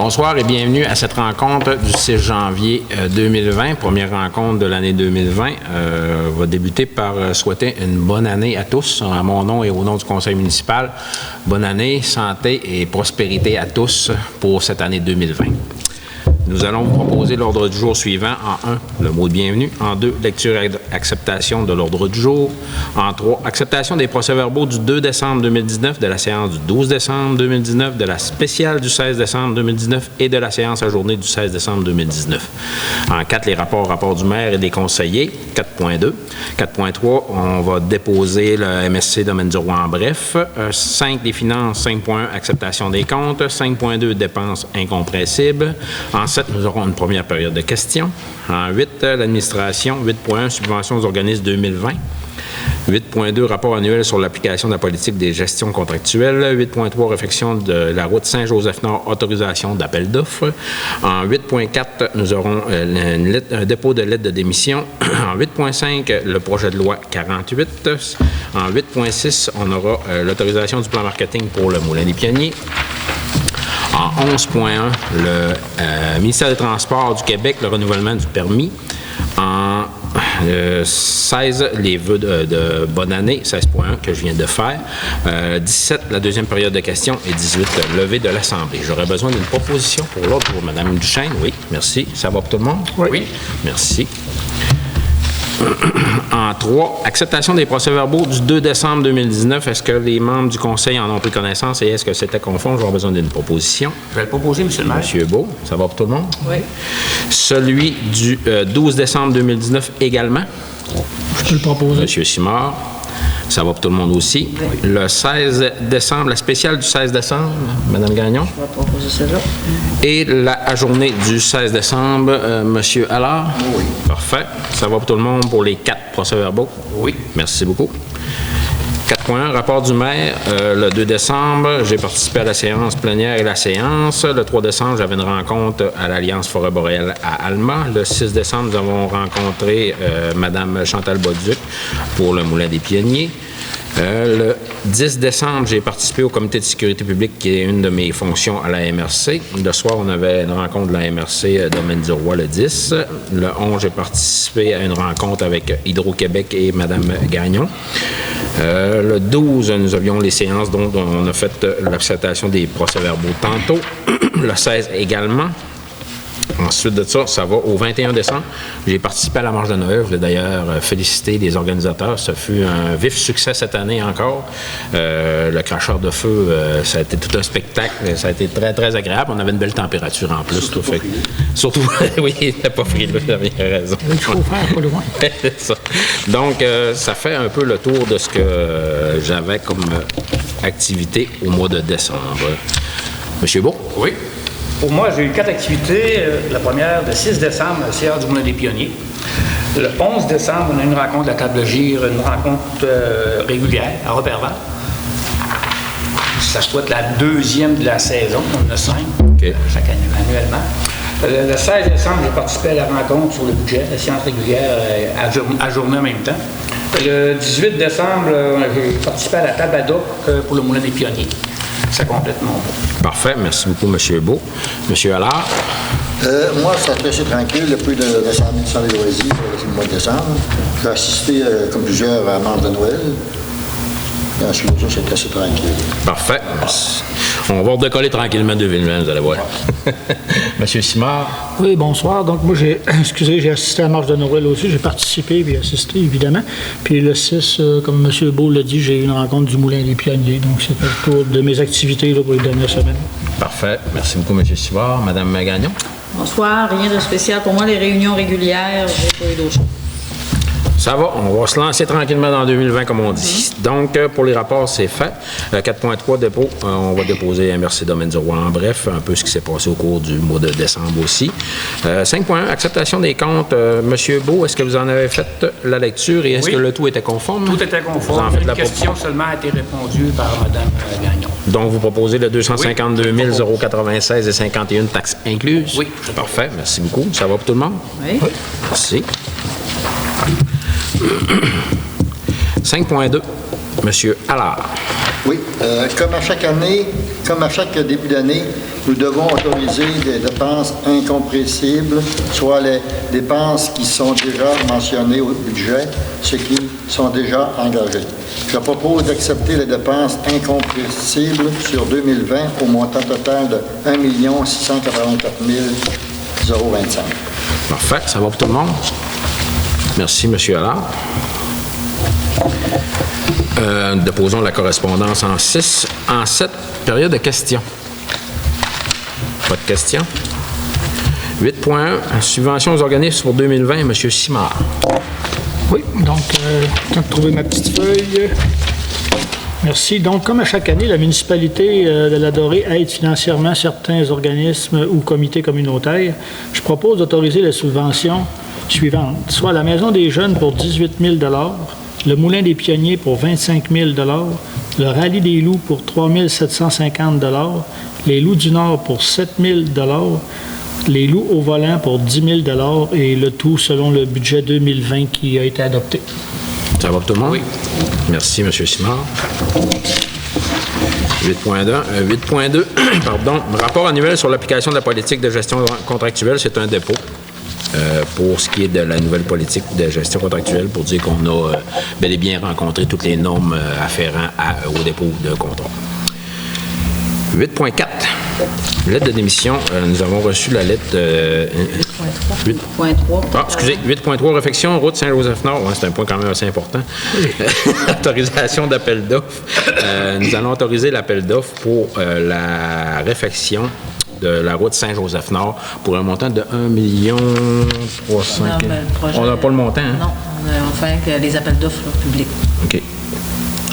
Bonsoir et bienvenue à cette rencontre du 6 janvier 2020, première rencontre de l'année 2020. On va débuter par souhaiter une bonne année à tous, à mon nom et au nom du conseil municipal. Bonne année, santé et prospérité à tous pour cette année 2020. Nous allons vous proposer l'ordre du jour suivant. En 1, le mot de bienvenue. En 2, lecture et acceptation de l'ordre du jour. En 3, acceptation des procès-verbaux du 2 décembre 2019, de la séance du 12 décembre 2019, de la spéciale du 16 décembre 2019 et de la séance ajournée du 16 décembre 2019. En 4, les rapports du maire et des conseillers. 4.2. 4.3, on va déposer le MSC Domaine du Roi en bref. 5, les finances. 5.1, acceptation des comptes. 5.2, dépenses incompressibles. En 7, nous aurons une première période de questions. En 8, l'administration. 8.1, subventions aux organismes 2020. 8.2, rapport annuel sur l'application de la politique des gestions contractuelles. 8.3, réflexion de la route Saint-Joseph-Nord, autorisation d'appel d'offres. En 8.4, nous aurons un dépôt de lettre de démission. En 8.5, le projet de loi 48. En 8.6, on aura l'autorisation du plan marketing pour le Moulin des Pionniers. En 11.1, le ministère des Transports du Québec, le renouvellement du permis. En 16, les vœux de bonne année, 16.1 que je viens de faire. 17, la deuxième période de questions. Et 18, levée de l'Assemblée. J'aurais besoin d'une proposition pour l'ordre pour Mme Duchesne. Oui, merci. Ça va pour tout le monde? Oui. Merci. En 3, acceptation des procès-verbaux du 2 décembre 2019. Est-ce que les membres du conseil en ont pris connaissance et est-ce que c'était conforme? J'aurais besoin d'une proposition. Je vais le proposer, M. le maire. M. Beau, ça va pour tout le monde? Oui. Celui du 12 décembre 2019 également. Je peux le proposer. M. Simard, ça va pour tout le monde aussi. Oui. Le 16 décembre, la spéciale du 16 décembre, Mme Gagnon. Je vais proposer celle-là. Et la journée du 16 décembre, M. Allard. Oui. Parfait. Ça va pour tout le monde pour les 4 procès-verbaux? Oui. Merci beaucoup. 4.1, rapport du maire. Le 2 décembre, j'ai participé à la séance plénière et la séance. Le 3 décembre, j'avais une rencontre à l'Alliance Forêt Boréale à Alma. Le 6 décembre, nous avons rencontré Mme Chantal Bauduc pour le Moulin des Pionniers. Le 10 décembre, j'ai participé au comité de sécurité publique, qui est une de mes fonctions à la MRC. Le soir, on avait une rencontre de la MRC Domaine du Roi le 10. Le 11, j'ai participé à une rencontre avec Hydro-Québec et Mme Gagnon. Le 12, nous avions les séances dont on a fait l'acceptation des procès-verbaux tantôt. Le 16 également. Ensuite de ça, ça va au 21 décembre. J'ai participé à la marche de Noël. Je voulais d'ailleurs féliciter les organisateurs. Ça fut un vif succès cette année encore. Le cracheur de feu, ça a été tout un spectacle. Ça a été très, très agréable. On avait une belle température en plus. Surtout, oui, il n'était pas frileux, vous avez raison. Il faut faire pas loin. C'est ça. Donc, ça fait un peu le tour de ce que j'avais comme activité au mois de décembre. Monsieur Beau? Oui. Pour moi, j'ai eu 4 activités. La première, le 6 décembre, la séance du Moulin des Pionniers. Le 11 décembre, on a une rencontre à table gire, une rencontre régulière à Roberval. Ça doit être la deuxième de la saison. On en a 5 chaque année, annuellement. Le 16 décembre, j'ai participé à la rencontre sur le budget, la séance régulière ajournée en même temps. Le 18 décembre, j'ai participé à la table ad hoc pour le Moulin des Pionniers. Ça complète mon beau. Parfait. Merci beaucoup, M. Beau. M. Allard? Moi, ça a été assez tranquille depuis l'Assemblée nationale des loisirs le mois de décembre. J'ai assisté, comme plusieurs, à la marche de Noël. Et ensuite, ça, c'était assez tranquille. Parfait. Merci. On va redécoller tranquillement 2020, vous allez voir. Monsieur Simard? Oui, bonsoir. Donc, moi, j'ai assisté à la marche de Noël aussi. J'ai participé et assisté, évidemment. Puis le 6, comme M. Beau l'a dit, j'ai eu une rencontre du Moulin des Pionniers. Donc, c'était le tour de mes activités là, pour les dernières semaines. Parfait. Merci beaucoup, M. Simard. Mme Gagnon? Bonsoir. Rien de spécial pour moi. Les réunions régulières, j'ai pas eu d'autres choses. Ça va, on va se lancer tranquillement dans 2020, comme on dit. Donc, pour les rapports, c'est fait. 4.3, dépôt, on va déposer MRC Domaine du Roi en bref, un peu ce qui s'est passé au cours du mois de décembre aussi. 5.1, acceptation des comptes. Monsieur Beau, est-ce que vous en avez fait la lecture et est-ce que le tout était conforme? Tout était conforme. Une question seulement a été répondue par Mme Gagnon. Donc, vous proposez le 252 096 et 51 taxes incluses? Oui. Parfait, merci beaucoup. Ça va pour tout le monde? Oui. Merci. 5.2. Monsieur Allard. Oui, comme à chaque année, comme à chaque début d'année, nous devons autoriser des dépenses incompressibles, soit les dépenses qui sont déjà mentionnées au budget, ce qui sont déjà engagées. Je propose d'accepter les dépenses incompressibles sur 2020 au montant total de 1 684 025. Parfait. Ça va pour tout le monde? Merci, M. Allard. Déposons la correspondance en 6. En 7, période de questions. Pas de questions. 8.1, subvention aux organismes pour 2020, M. Simard. Oui, donc, temps de trouver ma petite feuille. Merci. Donc, comme à chaque année, la municipalité de la Dorée aide financièrement certains organismes ou comités communautaires. Je propose d'autoriser les subventions suivantes, soit la Maison des jeunes pour 18 000 le Moulin des Pionniers pour 25 000 le Rallye des loups pour 3 750 les Loups du Nord pour 7 000 les Loups au volant pour 10 000 et le tout selon le budget 2020 qui a été adopté. Ça va pour tout le monde? Oui. Merci, M. Simard. 8.2, pardon. Rapport annuel sur l'application de la politique de gestion contractuelle, c'est un dépôt. Pour ce qui est de la nouvelle politique de gestion contractuelle, pour dire qu'on a bel et bien rencontré toutes les normes afférentes au dépôt de contrat. 8.4, lettre de démission. Nous avons reçu la lettre... 8.3. Ah, excusez, 8.3, réfection, route Saint-Joseph-Nord. Ouais, c'est un point quand même assez important. Autorisation d'appel d'offres. Nous allons autoriser l'appel d'offres pour la réfection de la route Saint-Joseph-Nord pour un montant de 1 300 000. On n'a pas le montant, hein? Non, on fait les appels d'offres publics. OK.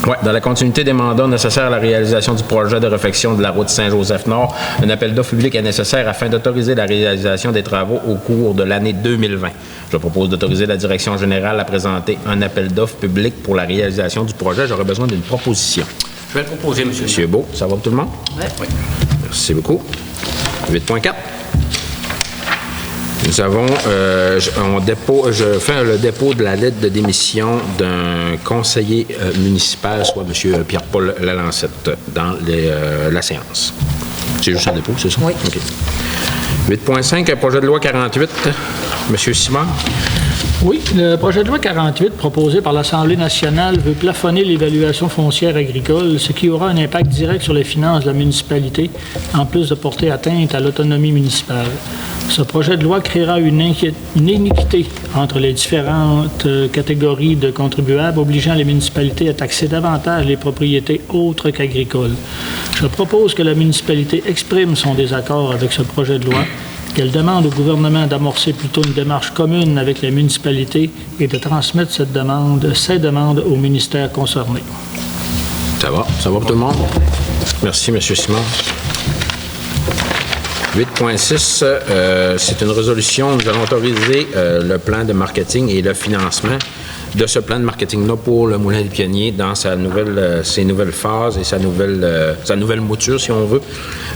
Oui, dans la continuité des mandats nécessaires à la réalisation du projet de réfection de la route Saint-Joseph-Nord, un appel d'offres public est nécessaire afin d'autoriser la réalisation des travaux au cours de l'année 2020. Je propose d'autoriser la direction générale à présenter un appel d'offres public pour la réalisation du projet. J'aurais besoin d'une proposition. Je vais le proposer, M. Monsieur Beau, ça va pour tout le monde? Oui. Merci beaucoup. 8.4. Nous avons, je fais le dépôt de la lettre de démission d'un conseiller municipal, soit M. Pierre-Paul Lalancette, dans la séance. C'est juste un dépôt, c'est ça? Oui. OK. 8.5, projet de loi 48. M. Simard. Oui, le projet de loi 48 proposé par l'Assemblée nationale veut plafonner l'évaluation foncière agricole, ce qui aura un impact direct sur les finances de la municipalité, en plus de porter atteinte à l'autonomie municipale. Ce projet de loi créera une iniquité entre les différentes catégories de contribuables, obligeant les municipalités à taxer davantage les propriétés autres qu'agricoles. Je propose que la municipalité exprime son désaccord avec ce projet de loi, qu'elle demande au gouvernement d'amorcer plutôt une démarche commune avec les municipalités et de transmettre ces demandes au ministère concerné. Ça va pour tout le monde? Merci, M. Simard. 8.6, c'est une résolution. Nous allons autoriser le plan de marketing et le financement de ce plan de marketing-là pour le Moulin des Pionniers dans ses nouvelles phases et sa nouvelle mouture, si on veut.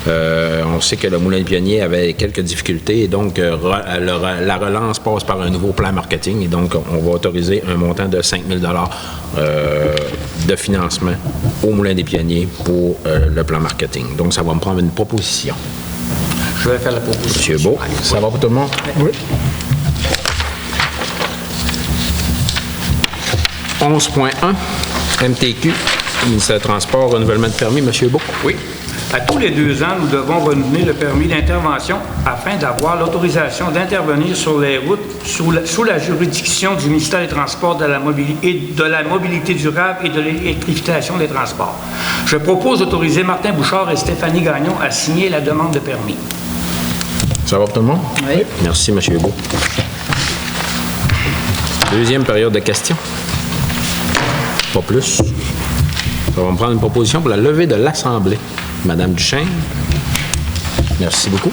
On sait que le Moulin des Pionniers avait quelques difficultés et donc la relance passe par un nouveau plan marketing et donc on va autoriser un montant de 5 000 de financement au Moulin des Pionniers pour le plan marketing. Donc, ça va me prendre une proposition. Je vais faire la proposition. Monsieur Beau, ça va pour tout le monde? Oui. 11.1, MTQ, ministère des Transports, renouvellement de permis. Monsieur Beau. Oui. À tous les 2 ans, nous devons renouveler le permis d'intervention afin d'avoir l'autorisation d'intervenir sur les routes sous la juridiction du ministère des Transports, de la mobilité durable et de l'électrification des transports. Je propose d'autoriser Martin Bouchard et Stéphanie Gagnon à signer la demande de permis. Ça va pour tout le monde? Oui. Merci, M. Beau. Deuxième période de questions. Pas plus. Ça va me prendre une proposition pour la levée de l'Assemblée. Madame Duchesne. Merci beaucoup.